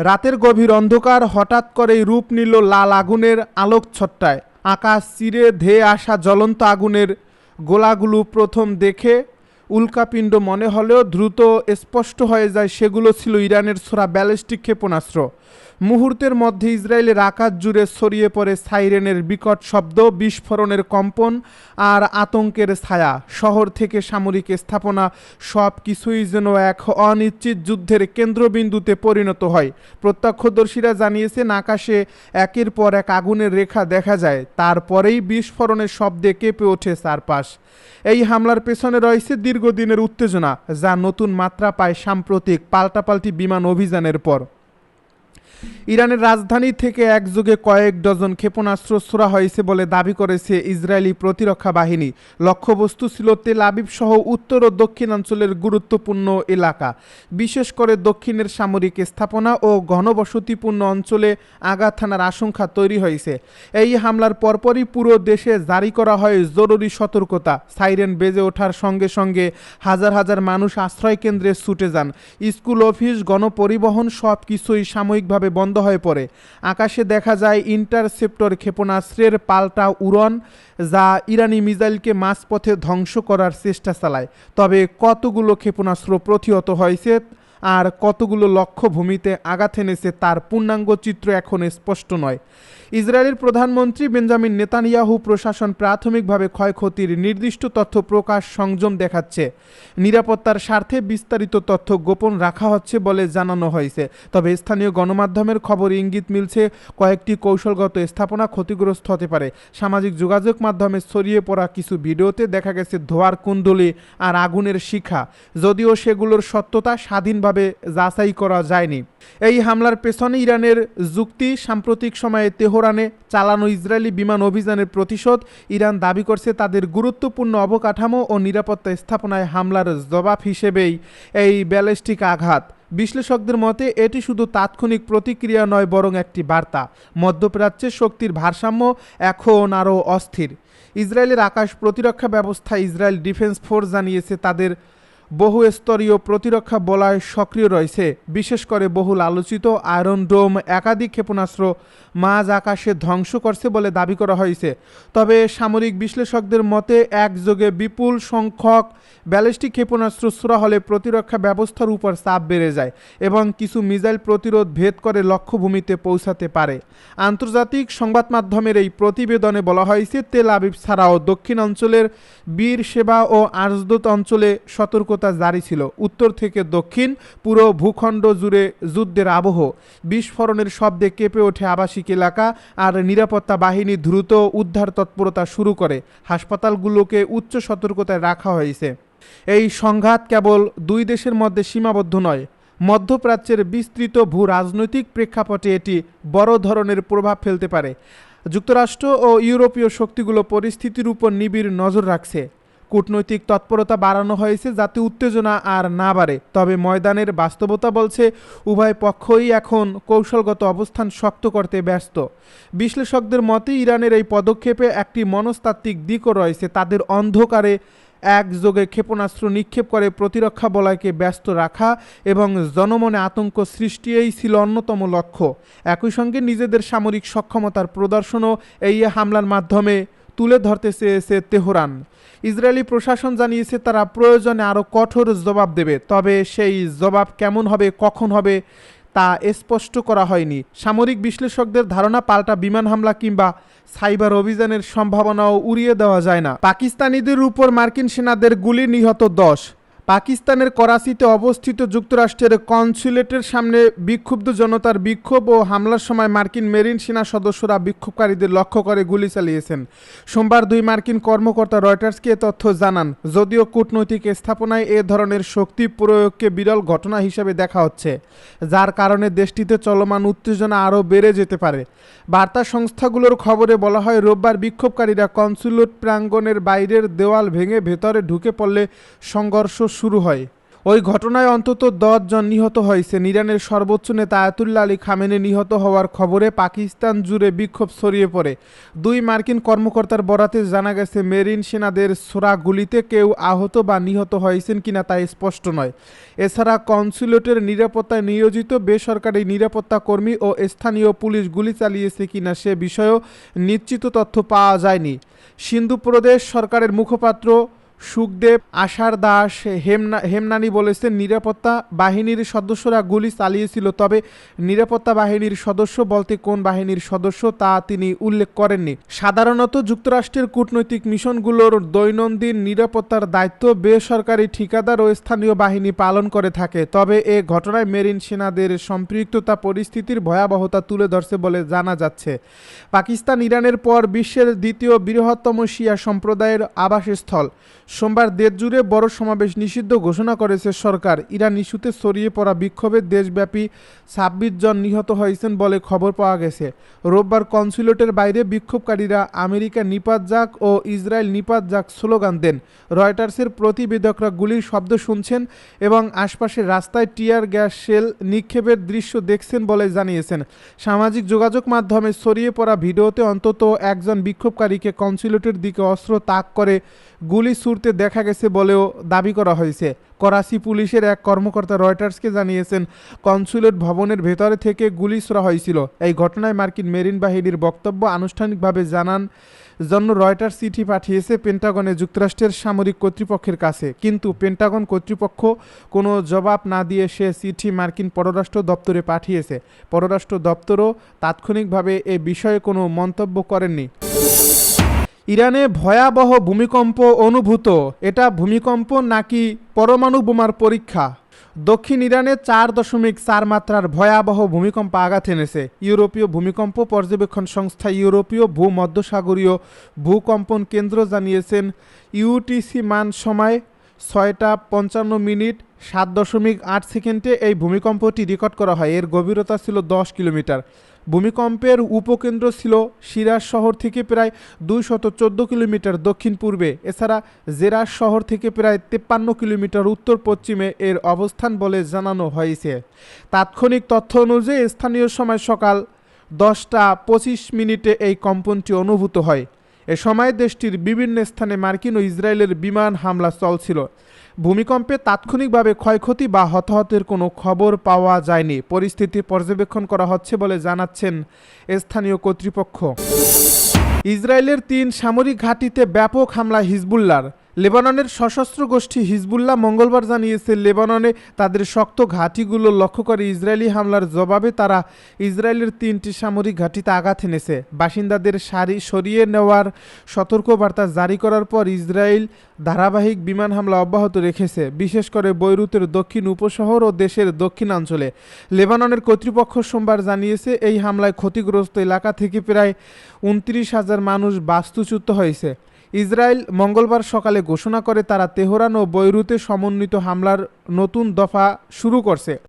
রাতের গভীর অন্ধকার হঠাৎ করেই রূপ নিল লাল আগুনের আলোকছটায়। আকাশ চিরে ধেয়ে আসা জ্বলন্ত আগুনের গোলাগুলো প্রথম দেখে উল্কাপিণ্ড মনে হলেও দ্রুত স্পষ্ট হয়ে যায় সেগুলো ছিল ইরানের ছোড়া ব্যালিস্টিক ক্ষেপণাস্ত্র। মুহূর্তের মধ্যে ইসরায়েলের আকাশ জুড়ে ছড়িয়ে পড়ে সাইরেনের বিকট শব্দ, বিস্ফোরণের কম্পন আর আতঙ্কের ছায়া। শহর থেকে সামরিক স্থাপনা সব কিছুই যেন এক অনিশ্চিত যুদ্ধের কেন্দ্রবিন্দুতে পরিণত হয়। প্রত্যক্ষদর্শীরা জানিয়েছেন আকাশে একের পর এক আগুনের রেখা দেখা যায়, তারপরেই বিস্ফোরণের শব্দে কেঁপে ওঠে চারপাশ। এই হামলার পেছনে রয়েছে দীর্ঘদিনের উত্তেজনা, যা নতুন মাত্রা পায় সাম্প্রতিক পাল্টাপাল্টি বিমান অভিযানের পর। ইরানের রাজধানী থেকে একযোগে কয়েক ডজন ক্ষেপণাস্ত্র ছোড়া হয়েছে বলে দাবি করেছে ইসরায়েলি প্রতিরক্ষা বাহিনী। লক্ষ্যবস্তু ছিল তেল আবিব সহ উত্তর ও দক্ষিণাঞ্চলের গুরুত্বপূর্ণ এলাকা, বিশেষ করে দক্ষিণের সামরিক স্থাপনা ও ঘনবসতিপূর্ণ অঞ্চলে আঘাত হানার আশঙ্কা তৈরি হয়েছে। এই হামলার পরপরই পুরো দেশে জারি করা হয় জরুরি সতর্কতা। সাইরেন বেজে ওঠার সঙ্গে সঙ্গে হাজার হাজার মানুষ আশ্রয় কেন্দ্রে ছুটে যান। স্কুল, অফিস, গণপরিবহন সব কিছুই সাময়িকভাবে বন্ধ হয়ে পড়ে। আকাশে দেখা যায় ইন্টারসেপ্টর ক্ষেপণাস্ত্রের পাল্টা উড়ন, যা ইরানি মিসাইলকে মাঝপথে ধ্বংস করার চেষ্টা চালায়। তবে কতগুলো ক্ষেপণাস্ত্র প্রতিহত হয়েছে আর কতগুলো লক্ষ্যভূমিতে আঘাত এনেছে তার পূর্ণাঙ্গ চিত্র এখন স্পষ্ট নয়। ইসরায়েলের প্রধানমন্ত্রী বেঞ্জামিন নেতানিয়াহু প্রশাসন প্রাথমিকভাবে ক্ষয়ক্ষতির নির্দিষ্ট তথ্য প্রকাশ সংযম দেখাচ্ছে। নিরাপত্তার স্বার্থে বিস্তারিত তথ্য গোপন রাখা হচ্ছে বলে জানানো হয়েছে। তবে স্থানীয় গণমাধ্যমের খবর ইঙ্গিত মিলছে কয়েকটি কৌশলগত স্থাপনা ক্ষতিগ্রস্ত হতে পারে। সামাজিক যোগাযোগ মাধ্যমে ছড়িয়ে পড়া কিছু ভিডিওতে দেখা গেছে ধোঁয়ার কুণ্ডলী আর আগুনের শিখা, যদিও সেগুলোর সত্যতা স্বাধীনভাবে যাচাই করা যায়নি। এই হামলার পেছনে ইরানের যুক্তি, সাম্প্রতিক সময়ে তেহরানে চালানো ইসরায়েলি বিমান অভিযানের প্রতিশোধ। ইরান দাবি করছে তাদের গুরুত্বপূর্ণ অবকাঠামো ও নিরাপত্তা স্থাপনায় হামলার জবাব হিসেবেই এই ব্যালিস্টিক আঘাত। বিশ্লেষকদের মতে এটি শুধু তাৎক্ষণিক প্রতিক্রিয়া নয়, বরং একটি বার্তা। মধ্যপ্রাচ্যে শক্তির ভারসাম্য এখন আরও অস্থির। ইসরায়েলের আকাশ প্রতিরক্ষা ব্যবস্থা ইসরায়েল ডিফেন্স ফোর্স জানিয়েছে তাদের বহুস্তরীয় প্রতিরক্ষা বলয় সক্রিয় রয়েছে। বিশেষ করে বহুল আলোচিত আয়রন ডোম একাধিক ক্ষেপণাস্ত্র মাঝ আকাশে ধ্বংস করছে বলে দাবি করা হয়েছে। তবে সামরিক বিশ্লেষকদের মতে একযোগে বিপুল সংখ্যক ব্যালিস্টিক ক্ষেপণাস্ত্র ছোড়া হলে প্রতিরক্ষা ব্যবস্থার উপর চাপ বেড়ে যায় এবং কিছু মিসাইল প্রতিরোধ ভেদ করে লক্ষ্যভূমিতে পৌঁছাতে পারে। আন্তর্জাতিক সংবাদ মাধ্যমের এই প্রতিবেদনে বলা হয়েছে তেল আবিব ছাড়াও দক্ষিণ অঞ্চলের বীর সেবা ও আজদোদ অঞ্চলে সতর্কতা জারি ছিল। উত্তর থেকে দক্ষিণ পুরো ভূখণ্ড জুড়ে যুদ্ধের আবহ। বিস্ফোরণের শব্দে কেঁপে ওঠে আবাসিক এলাকা আর নিরাপত্তা বাহিনী দ্রুত উদ্ধার তৎপরতা শুরু করে। হাসপাতালগুলোকে উচ্চ সতর্কতায় রাখা হয়েছে। এই সংঘাত কেবল দুই দেশের মধ্যে সীমাবদ্ধ নয়, মধ্যপ্রাচ্যের বিস্তৃত ভূ রাজনৈতিক প্রেক্ষাপটে এটি বড় ধরনের প্রভাব ফেলতে পারে। যুক্তরাষ্ট্র ও ইউরোপীয় শক্তিগুলো পরিস্থিতির উপর নিবিড় নজর রাখছে। কূটনৈতিক তৎপরতা বাড়ানো হয়েছে যাতে উত্তেজনা আর না বাড়ে। তবে ময়দানের বাস্তবতা বলছে উভয় পক্ষই এখন কৌশলগত অবস্থান শক্ত করতে ব্যস্ত। বিশ্লেষকদের মতে ইরানের এই পদক্ষেপে একটি মনস্তাত্ত্বিক দিকও রয়েছে। তাদের অন্ধকারে একযোগে ক্ষেপণাস্ত্র নিক্ষেপ করে প্রতিরক্ষা বলয়কে ব্যস্ত রাখা এবং জনমনে আতঙ্ক সৃষ্টি এই ছিল অন্যতম লক্ষ্য। একই সঙ্গে নিজেদের সামরিক সক্ষমতার প্রদর্শনও এই হামলার মাধ্যমে তুলে ধরতে চেয়েছে তেহরান। ইসরায়েলি প্রশাসন জানিয়েছে তারা প্রয়োজনে আরও কঠোর জবাব দেবে, তবে সেই জবাব কেমন হবে, কখন হবে তা স্পষ্ট করা হয়নি। সামরিক বিশ্লেষকদের ধারণা পাল্টা বিমান হামলা কিংবা সাইবার অভিযানের সম্ভাবনাও উড়িয়ে দেওয়া যায় না। পাকিস্তানিদের উপর মার্কিন সেনাদের গুলি, নিহত 10। পাকিস্তানের করাচিতে অবস্থিত যুক্তরাষ্ট্রের কনসুলেটের সামনে বিক্ষুব্ধ জনতার বিক্ষোভ ও হামলার সময় মার্কিন মেরিন সেনা সদস্যরা বিক্ষোভকারীদের লক্ষ্য করে গুলি চালিয়েছেন। সোমবার দুই মার্কিন কর্মকর্তা রয়টার্সকে এ তথ্য জানান। যদিও কূটনৈতিক স্থাপনায় এ ধরনের শক্তি প্রয়োগকে বিরল ঘটনা হিসেবে দেখা হচ্ছে, যার কারণে দেশটিতে চলমান উত্তেজনা আরও বেড়ে যেতে পারে। বার্তা সংস্থাগুলোর খবরে বলা হয় রোববার বিক্ষোভকারীরা কনসুলেট প্রাঙ্গণের বাইরের দেওয়াল ভেঙে ভেতরে ঢুকে পড়লে সংঘর্ষ শুরু হয়। ওই ঘটনায় অন্তত 10 জন নিহত হয়েছেন। ইরানের সর্বোচ্চ নেতা আয়াতুল্লাহ আলী খামেনি নিহত হওয়ার খবরে পাকিস্তান জুড়ে বিক্ষোভ ছড়িয়ে পড়ে। 2 মার্কিন কর্মকর্তার বরাতে জানা গেছে, মেরিন সেনাদের ছোড়া গুলিতে কেউ আহত বা নিহত হয়েছেন কিনা তা স্পষ্ট নয়। এছাড়া কনসুলেটের নিরাপত্তায় নিয়োজিত বেসরকারি নিরাপত্তা কর্মী ও স্থানীয় পুলিশ গুলি চালিয়েছে কিনা সে বিষয়েও নিশ্চিত তথ্য পাওয়া যায়নি। সিন্ধু প্রদেশ সরকারের মুখপাত্র সুখদেব আশার দাস হেমনানি বলেছেন, নিরাপত্তা বাহিনীর সদস্যরা গুলি চালিয়েছিল, তবে নিরাপত্তা বাহিনীর সদস্য বলতে কোন বাহিনীর সদস্য তা তিনি উল্লেখ করেননি। সাধারণত যুক্তরাষ্ট্রের কূটনৈতিক মিশনগুলোর দৈনন্দিন নিরাপত্তার দায়িত্ব বেসরকারি ঠিকাদার ও স্থানীয় বাহিনী পালন করে থাকে, তবে এ ঘটনায় মেরিন সেনাদের সম্পৃক্ততা পরিস্থিতির ভয়াবহতা তুলে ধরছে বলে জানা যাচ্ছে। পাকিস্তান ইরানের পর বিশ্বের দ্বিতীয় বৃহত্তম শিয়া সম্প্রদায়ের আবাসস্থল। সোমবার দেশজুড়ে বড় সমাবেশ নিষিদ্ধ ঘোষণা করেছে সরকার। ইরান ইস্যুতে ছড়িয়ে পড়া বিক্ষোভে দেশব্যাপী 26 জন নিহত হয়েছেন বলে খবর পাওয়া গেছে। রোববার কনসুলেটের বাইরে বিক্ষোভকারীরা আমেরিকা নিপাত যাক ও ইসরায়েল নিপাত যাক স্লোগান দেন। রয়টার্সের প্রতিবেদকরা গুলির শব্দ শুনছেন এবং আশপাশের রাস্তায় টিয়ার গ্যাস শেল নিক্ষেপের দৃশ্য দেখছেন বলে জানিয়েছেন। সামাজিক যোগাযোগ মাধ্যমে ছড়িয়ে পড়া ভিডিওতে অন্তত একজন বিক্ষোভকারীকে কনসুলেটের দিকে অস্ত্র তাক করে গুলি ছুড়তে দেখা গেছে বলেও দাবি করা হয়েছে। করাচি পুলিশের এক কর্মকর্তা রয়টার্সকে জানিয়েছেন, কনসুলেট ভবনের ভেতরে থেকে গুলি ছোড়া হয়েছিল। এই ঘটনায় মার্কিন মেরিন বাহিনীর বক্তব্য আনুষ্ঠানিকভাবে জানান জন্য রয়টার্স চিঠি পাঠিয়েছে পেন্টাগনে যুক্তরাষ্ট্রের সামরিক কর্তৃপক্ষের কাছে, কিন্তু পেন্টাগন কর্তৃপক্ষ কোনো জবাব না দিয়ে সে চিঠি মার্কিন পররাষ্ট্র দপ্তরে পাঠিয়েছে। পররাষ্ট্র দপ্তরও তাৎক্ষণিকভাবে এ বিষয়ে কোনো মন্তব্য করেননি। ইরানে ভয়াবহ ভূমিকম্প অনুভূত। এটা ভূমিকম্প নাকি পরমাণু বোমার পরীক্ষা? দক্ষিণ ইরানে 4.4 মাত্রার ভয়াবহ ভূমিকম্প আঘাত এনেছে। ইউরোপীয় ভূমিকম্প পর্যবেক্ষণ সংস্থা ইউরোপীয় ভূমধ্যসাগরীয় ভূকম্পন কেন্দ্র জানিয়েছেন, ইউটিসি মান সময় 6টা 55 মিনিট 7.8 সেকেন্ডে এই ভূমিকম্পটি রেকর্ড করা হয়। এর গভীরতা ছিল 10 কিলোমিটার। ভূমিকম্পের উপকেন্দ্র ছিল সিরাজ শহর থেকে প্রায় 214 কিলোমিটার দক্ষিণ পূর্বে। এছাড়া জেরাস শহর থেকে প্রায় 53 কিলোমিটার উত্তর পশ্চিমে এর অবস্থান বলে জানানো হয়েছে। তাৎক্ষণিক তথ্য অনুযায়ী স্থানীয় সময় সকাল 10টা 25 মিনিটে এই কম্পনটি অনুভূত হয়। এ সময় দেশটির বিভিন্ন স্থানে মার্কিন ও ইসরায়েলের বিমান হামলা চলছিল। ভূমিকম্পে তাৎক্ষণিকভাবে ক্ষয়ক্ষতি বা হতাহতের কোনো খবর পাওয়া যায়নি। পরিস্থিতি পর্যবেক্ষণ করা হচ্ছে বলে জানাচ্ছেন স্থানীয় কর্তৃপক্ষ। ইসরায়েলের 3 সামরিক ঘাঁটিতে ব্যাপক হামলা হিজবুল্লাহর। লেবাননের সশস্ত্র গোষ্ঠী হিজবুল্লাহ মঙ্গলবার জানিয়েছে, লেবাননে তাদের শক্ত ঘাঁটিগুলো লক্ষ্য করে ইসরায়েলি হামলার জবাবে তারা ইসরায়েলের 3টি সামরিক ঘাঁটিতে আঘাত এনেছে। বাসিন্দাদের সরিয়ে নেওয়ার সতর্কবার্তা জারি করার পর ইসরায়েল ধারাবাহিক বিমান হামলা অব্যাহত রেখেছে, বিশেষ করে বৈরুতের দক্ষিণ উপশহর ও দেশের দক্ষিণাঞ্চলে। লেবাননের কর্তৃপক্ষ সোমবার জানিয়েছে, এই হামলায় ক্ষতিগ্রস্ত এলাকা থেকে প্রায় 29,000 মানুষ বাস্তুচ্যুত হয়েছে। ইসরায়েল মঙ্গলবার সকালে ঘোষণা করে তারা তেহরান ও বৈরুতে সমন্বিত হামলার নতুন দফা শুরু করছে।